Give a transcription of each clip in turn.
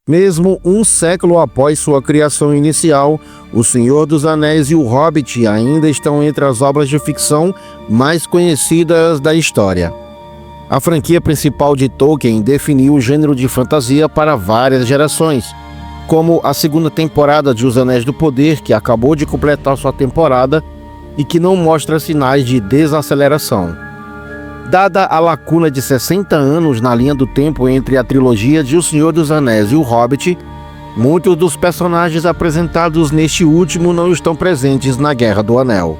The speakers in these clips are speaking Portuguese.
Mesmo um século após sua criação inicial, O Senhor dos Anéis e O Hobbit ainda estão entre as obras de ficção mais conhecidas da história. A franquia principal de Tolkien definiu o gênero de fantasia para várias gerações, como a segunda temporada de Os Anéis do Poder, que acabou de completar sua temporada e que não mostra sinais de desaceleração. Dada a lacuna de 60 anos na linha do tempo entre a trilogia de O Senhor dos Anéis e O Hobbit, muitos dos personagens apresentados neste último não estão presentes na Guerra do Anel.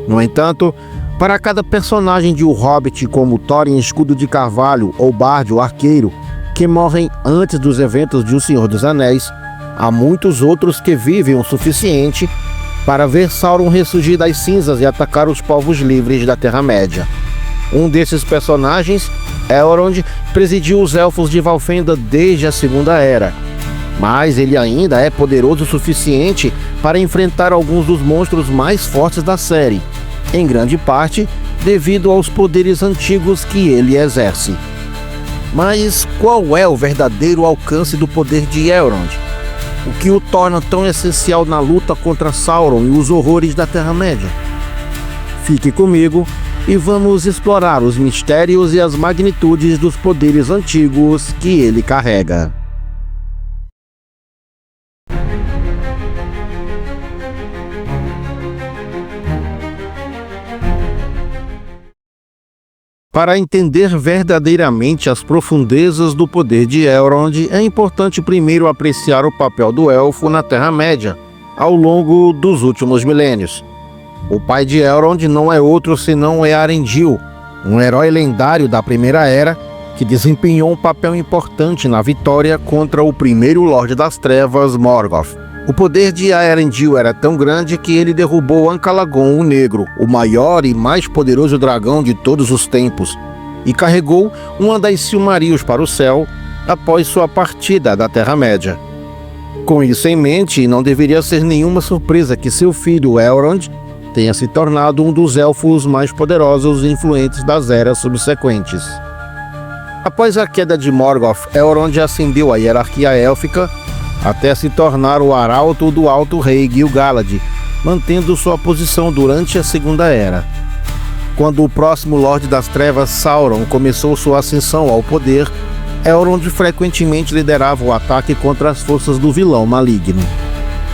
No entanto, para cada personagem de O Hobbit, como Thorin Escudo de Carvalho ou Bard o Arqueiro, que morrem antes dos eventos de O Senhor dos Anéis, há muitos outros que vivem o suficiente para ver Sauron ressurgir das cinzas e atacar os povos livres da Terra-média. Um desses personagens, Elrond, presidiu os Elfos de Valfenda desde a Segunda Era, mas ele ainda é poderoso o suficiente para enfrentar alguns dos monstros mais fortes da série, em grande parte devido aos poderes antigos que ele exerce. Mas qual é o verdadeiro alcance do poder de Elrond? O que o torna tão essencial na luta contra Sauron e os horrores da Terra-média? Fique comigo e vamos explorar os mistérios e as magnitudes dos poderes antigos que ele carrega. Para entender verdadeiramente as profundezas do poder de Elrond, é importante primeiro apreciar o papel do elfo na Terra-média ao longo dos últimos milênios. O pai de Elrond não é outro senão Eärendil, um herói lendário da Primeira Era que desempenhou um papel importante na vitória contra o primeiro Lorde das Trevas, Morgoth. O poder de Eärendil era tão grande que ele derrubou Ancalagon o Negro, o maior e mais poderoso dragão de todos os tempos, e carregou uma das Silmarils para o céu após sua partida da Terra-média. Com isso em mente, não deveria ser nenhuma surpresa que seu filho Elrond tenha se tornado um dos elfos mais poderosos e influentes das eras subsequentes. Após a queda de Morgoth, Elrond ascendeu a hierarquia élfica até se tornar o arauto do Alto Rei Gil-galad, mantendo sua posição durante a Segunda Era. Quando o próximo Lorde das Trevas, Sauron, começou sua ascensão ao poder, Elrond frequentemente liderava o ataque contra as forças do vilão maligno.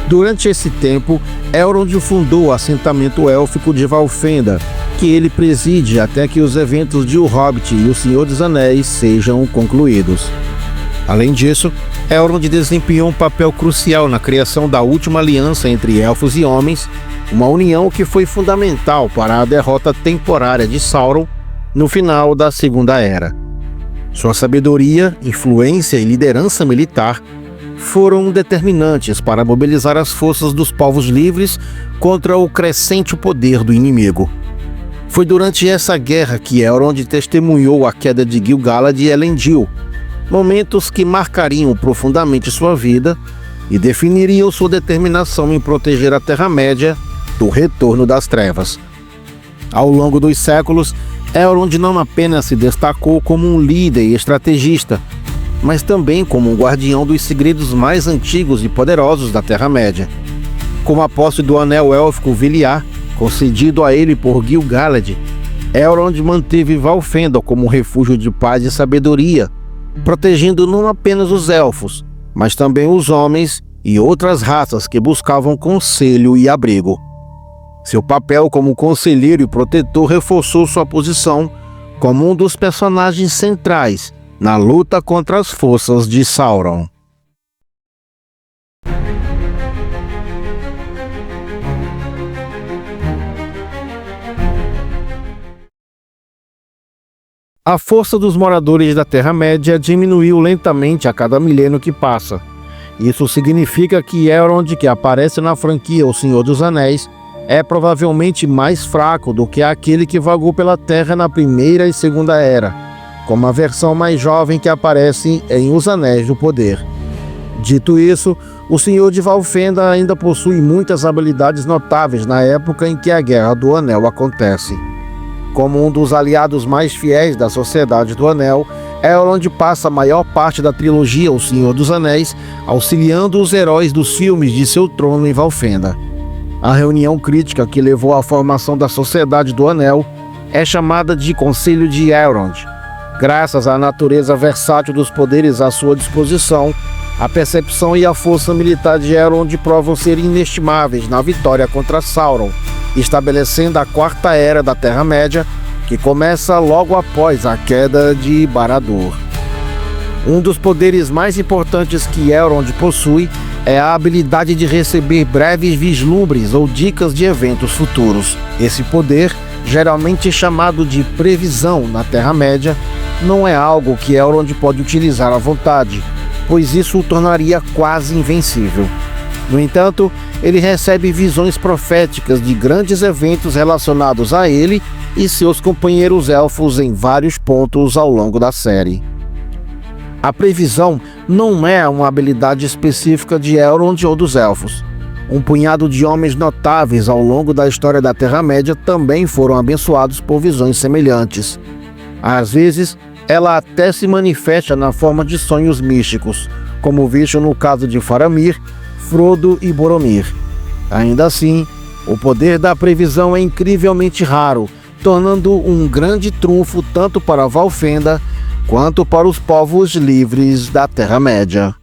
Durante esse tempo, Elrond fundou o assentamento élfico de Valfenda, que ele preside até que os eventos de O Hobbit e O Senhor dos Anéis sejam concluídos. Além disso, Elrond desempenhou um papel crucial na criação da última aliança entre elfos e homens, uma união que foi fundamental para a derrota temporária de Sauron no final da Segunda Era. Sua sabedoria, influência e liderança militar foram determinantes para mobilizar as forças dos povos livres contra o crescente poder do inimigo. Foi durante essa guerra que Elrond testemunhou a queda de Gil-galad e Elendil, momentos que marcariam profundamente sua vida e definiriam sua determinação em proteger a Terra-média do retorno das trevas. Ao longo dos séculos, Elrond não apenas se destacou como um líder e estrategista, mas também como um guardião dos segredos mais antigos e poderosos da Terra-média. Com a posse do Anel Élfico Viliar, concedido a ele por Gil-galad, Elrond manteve Valfenda como um refúgio de paz e sabedoria, protegendo não apenas os elfos, mas também os homens e outras raças que buscavam conselho e abrigo. Seu papel como conselheiro e protetor reforçou sua posição como um dos personagens centrais na luta contra as forças de Sauron. A força dos moradores da Terra-média diminuiu lentamente a cada milênio que passa. Isso significa que Elrond, que aparece na franquia O Senhor dos Anéis, é provavelmente mais fraco do que aquele que vagou pela Terra na Primeira e Segunda Era, como a versão mais jovem que aparece em Os Anéis do Poder. Dito isso, o Senhor de Valfenda ainda possui muitas habilidades notáveis na época em que a Guerra do Anel acontece. Como um dos aliados mais fiéis da Sociedade do Anel, Elrond passa a maior parte da trilogia O Senhor dos Anéis auxiliando os heróis dos filmes de seu trono em Valfenda. A reunião crítica que levou à formação da Sociedade do Anel é chamada de Conselho de Elrond. Graças à natureza versátil dos poderes à sua disposição, a percepção e a força militar de Elrond provam ser inestimáveis na vitória contra Sauron, estabelecendo a Quarta Era da Terra-média, que começa logo após a queda de Barad-dûr. Um dos poderes mais importantes que Elrond possui é a habilidade de receber breves vislumbres ou dicas de eventos futuros. Esse poder, geralmente chamado de previsão na Terra-média, não é algo que Elrond pode utilizar à vontade, pois isso o tornaria quase invencível. No entanto, ele recebe visões proféticas de grandes eventos relacionados a ele e seus companheiros elfos em vários pontos ao longo da série. A previsão não é uma habilidade específica de Elrond ou dos elfos. Um punhado de homens notáveis ao longo da história da Terra-média também foram abençoados por visões semelhantes. Às vezes, ela até se manifesta na forma de sonhos místicos, como visto no caso de Faramir, Frodo e Boromir. Ainda assim, o poder da previsão é incrivelmente raro, tornando um grande trunfo tanto para Valfenda quanto para os povos livres da Terra-média.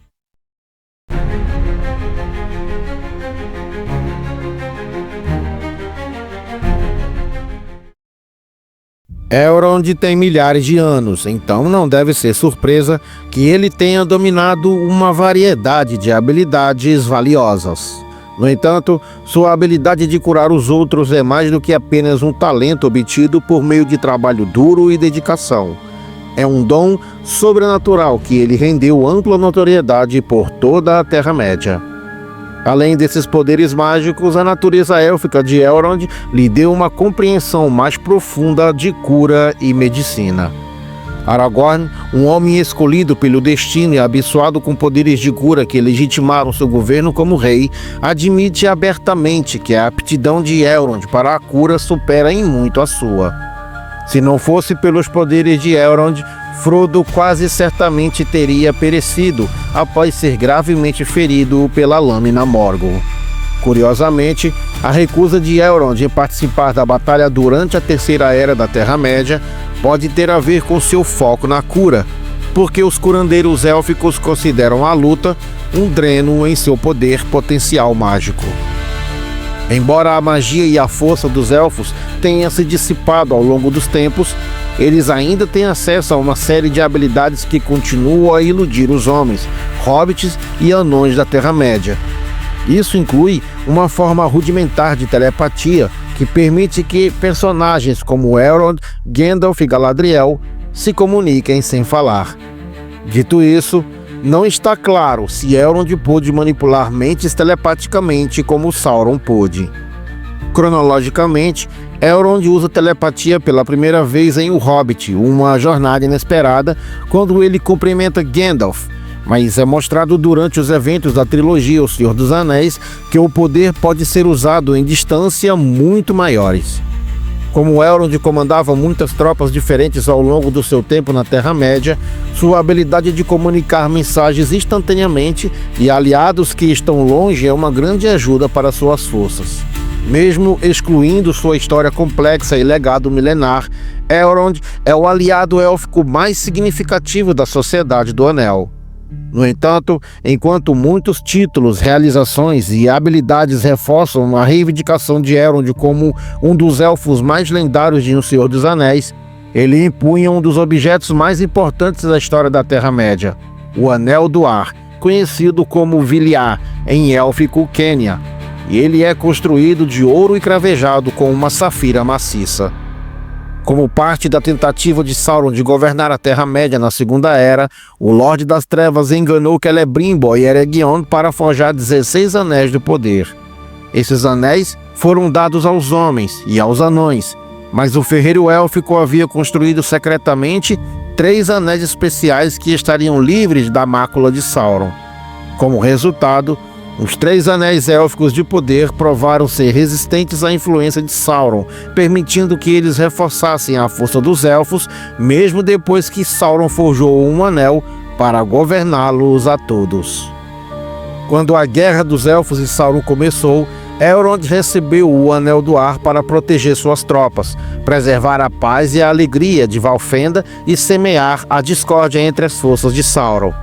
Elrond tem milhares de anos, então não deve ser surpresa que ele tenha dominado uma variedade de habilidades valiosas. No entanto, sua habilidade de curar os outros é mais do que apenas um talento obtido por meio de trabalho duro e dedicação. É um dom sobrenatural que ele rendeu ampla notoriedade por toda a Terra-média. Além desses poderes mágicos, a natureza élfica de Elrond lhe deu uma compreensão mais profunda de cura e medicina. Aragorn, um homem escolhido pelo destino e abençoado com poderes de cura que legitimaram seu governo como rei, admite abertamente que a aptidão de Elrond para a cura supera em muito a sua. Se não fosse pelos poderes de Elrond, Frodo quase certamente teria perecido após ser gravemente ferido pela lâmina Morgul. Curiosamente, a recusa de Elrond em participar da batalha durante a Terceira Era da Terra-média pode ter a ver com seu foco na cura, porque os curandeiros élficos consideram a luta um dreno em seu poder potencial mágico. Embora a magia e a força dos elfos tenham se dissipado ao longo dos tempos, eles ainda têm acesso a uma série de habilidades que continuam a iludir os homens, hobbits e anões da Terra-média. Isso inclui uma forma rudimentar de telepatia que permite que personagens como Elrond, Gandalf e Galadriel se comuniquem sem falar. Dito isso, não está claro se Elrond pôde manipular mentes telepaticamente como Sauron pôde. Cronologicamente, Elrond usa telepatia pela primeira vez em O Hobbit, uma jornada inesperada, quando ele cumprimenta Gandalf, mas é mostrado durante os eventos da trilogia O Senhor dos Anéis que o poder pode ser usado em distância muito maiores. Como Elrond comandava muitas tropas diferentes ao longo do seu tempo na Terra-média, sua habilidade de comunicar mensagens instantaneamente e aliados que estão longe é uma grande ajuda para suas forças. Mesmo excluindo sua história complexa e legado milenar, Elrond é o aliado élfico mais significativo da Sociedade do Anel. No entanto, enquanto muitos títulos, realizações e habilidades reforçam a reivindicação de Elrond como um dos elfos mais lendários de O Senhor dos Anéis, ele impunha um dos objetos mais importantes da história da Terra-média, o Anel do Ar, conhecido como Viliar, em élfico Quenya. Ele é construído de ouro e cravejado com uma safira maciça. Como parte da tentativa de Sauron de governar a Terra-média na Segunda Era, o Lorde das Trevas enganou Celebrimbor e Eregion para forjar 16 Anéis do Poder. Esses anéis foram dados aos homens e aos anões, mas o ferreiro élfico havia construído secretamente 3 anéis especiais que estariam livres da mácula de Sauron. Como resultado, Os 3 anéis élficos de poder provaram ser resistentes à influência de Sauron, permitindo que eles reforçassem a força dos elfos, mesmo depois que Sauron forjou um anel para governá-los a todos. Quando a Guerra dos Elfos e Sauron começou, Elrond recebeu o Anel do Ar para proteger suas tropas, preservar a paz e a alegria de Valfenda e semear a discórdia entre as forças de Sauron.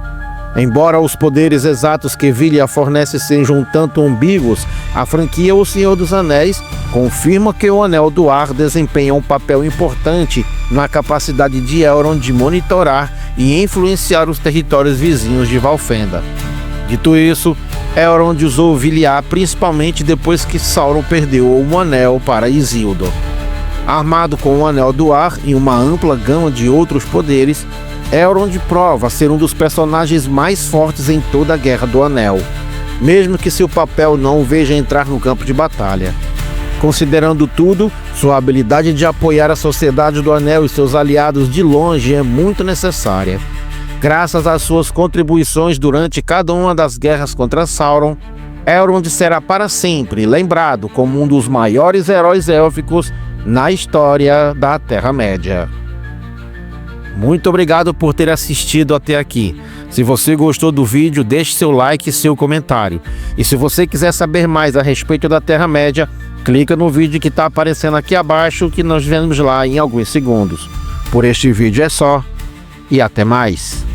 Embora os poderes exatos que Vilya fornece sejam um tanto ambíguos, a franquia O Senhor dos Anéis confirma que o Anel do Ar desempenha um papel importante na capacidade de Elrond de monitorar e influenciar os territórios vizinhos de Valfenda. Dito isso, Elrond usou Vilya principalmente depois que Sauron perdeu o Anel para Isildur. Armado com o Anel do Ar e uma ampla gama de outros poderes, Elrond prova ser um dos personagens mais fortes em toda a Guerra do Anel, mesmo que seu papel não o veja entrar no campo de batalha. Considerando tudo, sua habilidade de apoiar a Sociedade do Anel e seus aliados de longe é muito necessária. Graças às suas contribuições durante cada uma das guerras contra Sauron, Elrond será para sempre lembrado como um dos maiores heróis élficos na história da Terra-média. Muito obrigado por ter assistido até aqui. Se você gostou do vídeo, deixe seu like e seu comentário. E se você quiser saber mais a respeito da Terra-média, clica no vídeo que está aparecendo aqui abaixo, que nós vemos lá em alguns segundos. Por este vídeo é só, e até mais.